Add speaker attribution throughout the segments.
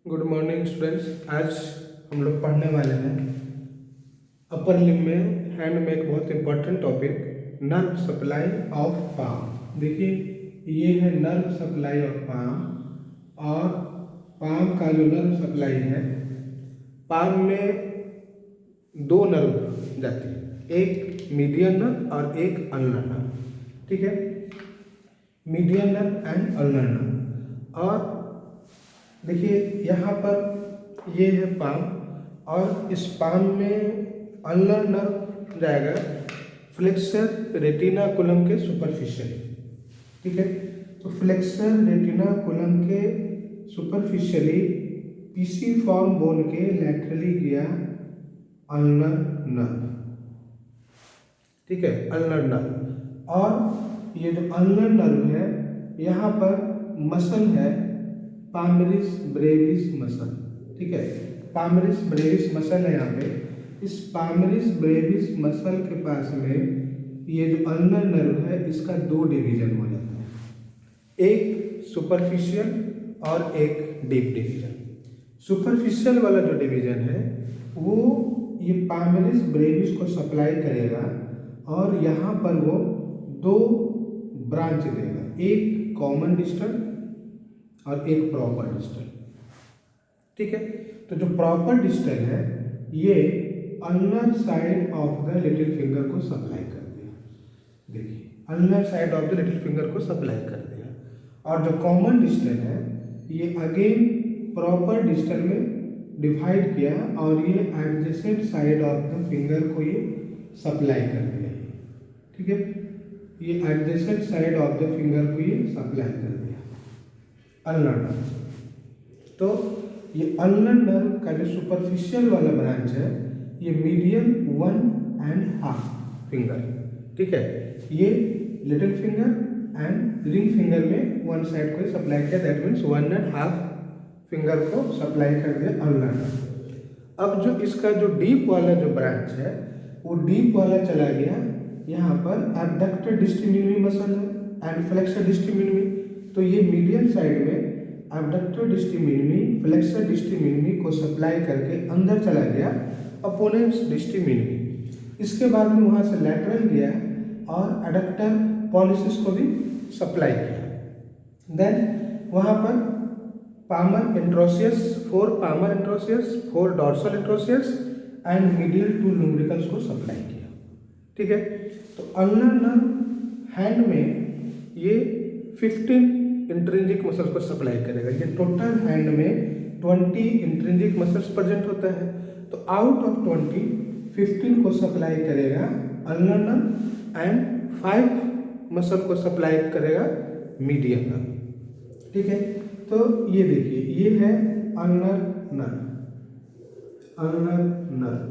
Speaker 1: Good morning students. आज हम लोग पढ़ने वाले हैं अपर लिम्ब में हैंड में एक बहुत important topic nerve supply of palm. देखिए ये है नर्व सप्लाई ऑफ पाम और पाम का जो नर्व सप्लाई है, पाम में दो नर्व जाती है, एक मीडियन नर्व और एक अल्नर नर्व। ठीक है, median nerve and ulnar nerve. और देखिए यहाँ पर ये है पाम और इस पाम में अल्नर नर्व जाएगा फ्लेक्सर रेटिनाकुलम के सुपरफिशियली। ठीक है, तो फ्लेक्सर रेटिनाकुलम के सुपरफिशियली पीसी फॉर्म बोन के लैटरली गया अल्नर नर्व। ठीक है, अल्नर नर्व। और ये जो अल्नर नर्व है यहाँ पर मसल है पामरिस ब्रेविस मसल। ठीक है, पामरिस ब्रेविस मसल है यहाँ पे। इस पामरिस ब्रेविस मसल के पास में ये जो अल्नर नर्व है इसका दो डिवीजन हो जाता है, एक सुपरफिशियल और एक डीप डिवीजन। सुपरफिशियल वाला जो डिवीजन है वो ये पामरिस ब्रेविस को सप्लाई करेगा और यहाँ पर वो दो ब्रांच देगा, एक कॉमन डिस्टल और एक प्रॉपर डिस्टल। ठीक है, तो जो प्रॉपर डिस्टल है ये ulnar side of the little finger को सप्लाई कर दिया। देखिए ulnar side of the little finger को सप्लाई कर दिया। और जो कॉमन डिस्टल है ये अगेन प्रॉपर डिस्टल में डिवाइड किया और ये adjacent side of the finger को ये सप्लाई कर दिया। ठीक है, ये adjacent side of the finger को ये सप्लाई कर दिया अल्नर नर्व। तो ये अल्नर नर्व का जो सुपरफिशियल वाला ब्रांच है ये मीडियन 1.5 फिंगर। ठीक है, ये little finger and ring finger में वन साइड को सप्लाई किया, दैट मीन्स 1.5 फिंगर को सप्लाई कर दिया अल्नर नर्व। अब जो इसका जो डीप वाला जो ब्रांच है वो डीप वाला चला गया यहाँ पर एब्डक्टर डिस्टिमिनी मसल है एंड फ्लेक्सर डिस्टिमिनी। तो ये मीडियन साइड में एब्डक्टर डिस्टिमिनी फ्लेक्सर डिस्टिमिनी को सप्लाई करके अंदर चला गया अपोनेंट्स डिस्टिमिनी। इसके बाद में वहाँ से लैटरल गया और एडक्टर पॉलिसिस को भी सप्लाई किया। देन वहाँ पर palmar interosseous, 4 palmar interosseous, 4 dorsal interosseous and medial 2 lumbricals को सप्लाई किया। ठीक है, तो अल्नर नर्व हैंड में ये 15 इंट्रिंसिक मसल्स को सप्लाई करेगा। ये टोटल हैंड में 20 इंट्रिंसिक मसल्स प्रेजेंट होता है, तो आउट ऑफ 20 15 को सप्लाई करेगा अल्नर नर्व एंड 5 मसल को सप्लाई करेगा मीडियन नर्व। ठीक है, तो ये देखिए ये है अल्नर नर्व, अल्नर नर्व।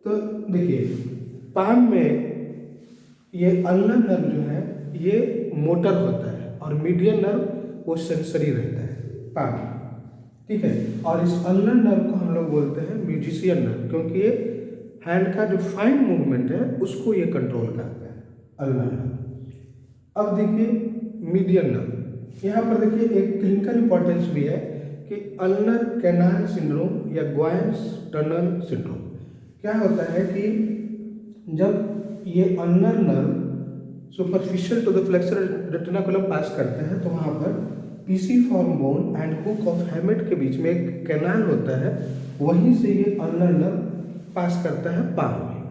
Speaker 1: तो देखिए पाम में ये अल्नर नर्व जो है ये मोटर होता है और मीडियन नर्व वो सेंसरी रहता है पाम। ठीक है, और इस अल्नर नर्व को हम लोग बोलते हैं म्यूजिशियन नर्व, क्योंकि ये हैंड का जो फाइन मूवमेंट है उसको ये कंट्रोल करता है अल्नर नर्व। अब देखिए मीडियन नर्व, यहाँ पर देखिए एक क्लिनिकल इंपॉर्टेंस भी है कि अल्नर कैनाल सिंड्रोम या ग्वायर्स टनल सिंड्रोम। क्या होता है कि जब ये ulnar nerve superficial to the flexor retinaculum pass करता है तो वहाँ पर pisiform bone and hook of hamate के बीच में एक कैनाल होता है, वहीं से ये अल्नर नर्व पास करता है पाम में।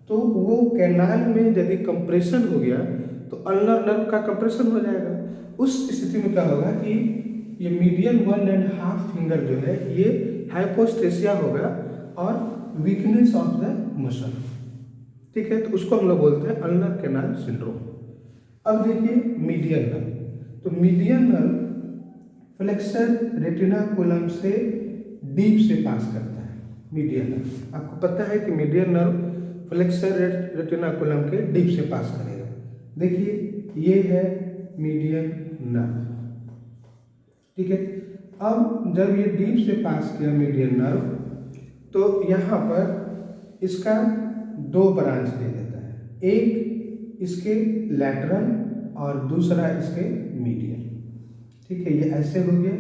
Speaker 1: तो वो कैनाल में यदि कंप्रेशन हो गया तो अल्नर नर्व का कंप्रेशन हो जाएगा। उस स्थिति में क्या होगा कि ये मीडियन 1.5 फिंगर जो है ये हाइपोस्टेसिया होगा और वीकनेस ऑफ द मसल। ठीक है, तो उसको हम लोग बोलते हैं अल्नर कैनाल सिंड्रोम। अब देखिए मीडियन नर्व, तो मीडियन नर्व फ्लेक्सर रेटिनाकुलम से डीप से पास करता है मीडियन नर्व। आपको पता है कि मीडियन नर्व फ्लेक्सर रेटिनाकुलम के डीप से पास करेगा। देखिए ये है मीडियन नर्व। ठीक है, अब जब ये डीप से पास किया मीडियन नर्व तो यहाँ पर इसका दो ब्रांच दे देता है, एक इसके लैटरल और दूसरा इसके मीडियल। ठीक है, ये ऐसे हो गया।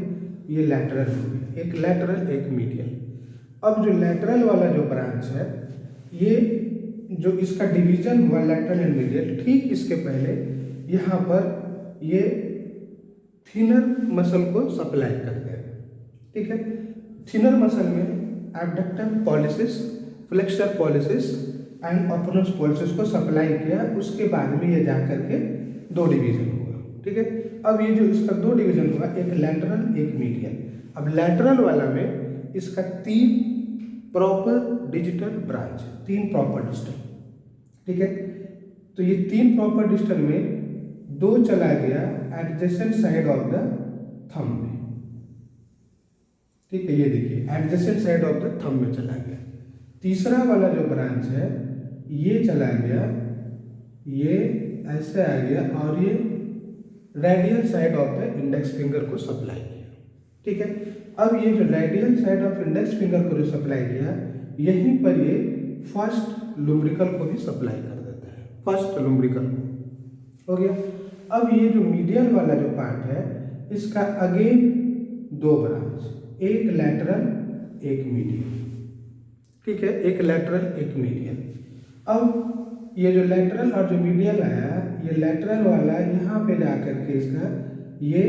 Speaker 1: ये लैटरल हो गया, एक लैटरल एक मीडियल। अब जो लैटरल वाला जो ब्रांच है, ये जो इसका डिवीजन हुआ लैटरल एंड मीडियल, ठीक इसके पहले यहाँ पर ये थिनर मसल को सप्लाई करते हैं, ठीक है। थिनर मसल में abductor pollicis, flexor pollicis and opponens pollicis को सप्लाई किया, उसके बाद में ये जा करके दो डिवीजन हुआ, ठीक है। अब ये जो इसका दो डिवीजन हुआ, एक लैटरल एक मीडियल। अब लैटरल वाला में इसका 3 proper digital branch, 3 proper digital, ठीक है। तो ये 3 प्रॉपर डिजिटल में 2 चला गया adjacent side of the thumb में, ठीक है। ये देखिए adjacent side of the thumb में चला गया। तीसरा वाला जो ब्रांच है ये चला गया, ये ऐसे आ गया और ये radial side of the index finger को सप्लाई किया, ठीक है। अब ये जो radial side of index finger को जो सप्लाई किया, यहीं पर ये फर्स्ट लुम्ब्रिकल को भी सप्लाई कर देता है, फर्स्ट लुम्ब्रिकल को, हो गया। अब ये जो मीडियल वाला जो पार्ट है, इसका अगेन 2 ब्रांच, एक लैटरल एक मीडियल, ठीक है, एक लैटरल एक मीडियल। अब ये जो लैटरल और जो मीडियल आया, ये लैटरल वाला यहाँ पे जा करके इसका ये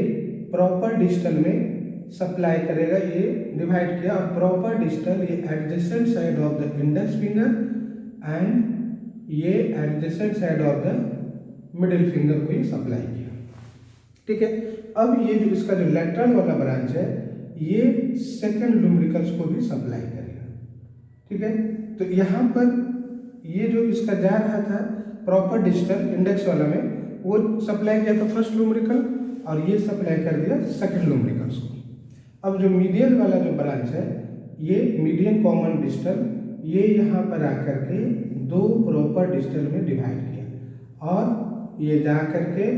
Speaker 1: प्रॉपर डिस्टल में सप्लाई करेगा, ये डिवाइड किया। और प्रॉपर डिस्टल ये adjacent side of the index finger and ये adjacent side of the middle finger को ये सप्लाई किया, ठीक है। अब ये जो इसका जो लैटरल वाला ब्रांच है, ये सेकंड लुम्ब्रिकल्स को भी सप्लाई करेगा, ठीक है। तो यहाँ पर ये जो इसका जा रहा था प्रॉपर डिजिटल इंडेक्स वाला में, वो सप्लाई किया था फर्स्ट लुम्ब्रिकल और ये सप्लाई कर दिया सेकंड लुम्ब्रिकल्स को। अब जो मीडियल वाला जो ब्रांच है, ये मीडियन कॉमन डिजिटल, ये यहाँ पर आकर के 2 प्रॉपर डिजिटल में डिवाइड किया और ये जा करके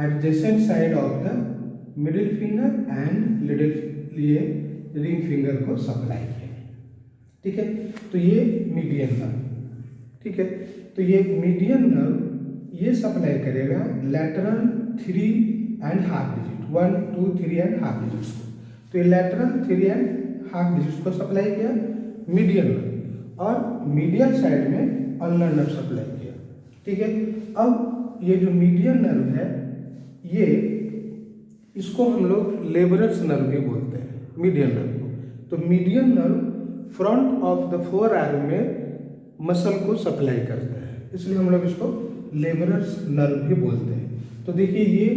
Speaker 1: adjacent side of the middle finger and little ये रिंग फिंगर को सप्लाई किया, ठीक है। तो ये मीडियन नर्व, ठीक है। तो ये मीडियन नर्व ये सप्लाई करेगा lateral 3 and half digit, 1 2 3 and half digits को। तो ये लैटरल 3 एंड हाफ डिजिट्स को सप्लाई किया मीडियन नर्व, और मीडियल साइड में अल्नर नर्व सप्लाई किया, ठीक है। अब ये जो मीडियन नर्व है, ये इसको हम लोग लेबरस नर्व भी बोलते हैं, मीडियन नर्व को। तो median nerve front of the four arm में मसल को सप्लाई करता है, इसलिए हम लोग इसको लेबरस नर्व भी बोलते हैं। तो देखिए ये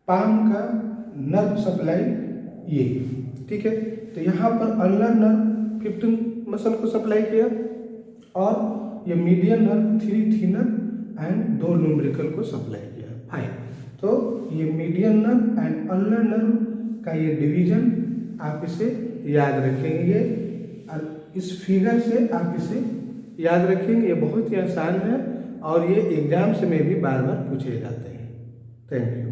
Speaker 1: पाम का नर्व सप्लाई ये, ठीक है। तो यहाँ पर अल्नर नर्व 15 मसल को सप्लाई किया और ये मीडियन नर्व 3 थिनर एंड 2 लुम्ब्रिकल को सप्लाई किया, फाइन। तो ये median nerve and ulnar nerve का ये डिवीजन आप इसे याद रखेंगे, और इस फिगर से आप इसे याद रखेंगे। ये बहुत ही आसान है और ये एग्जाम्स में भी बार बार पूछे जाते हैं। Thank you.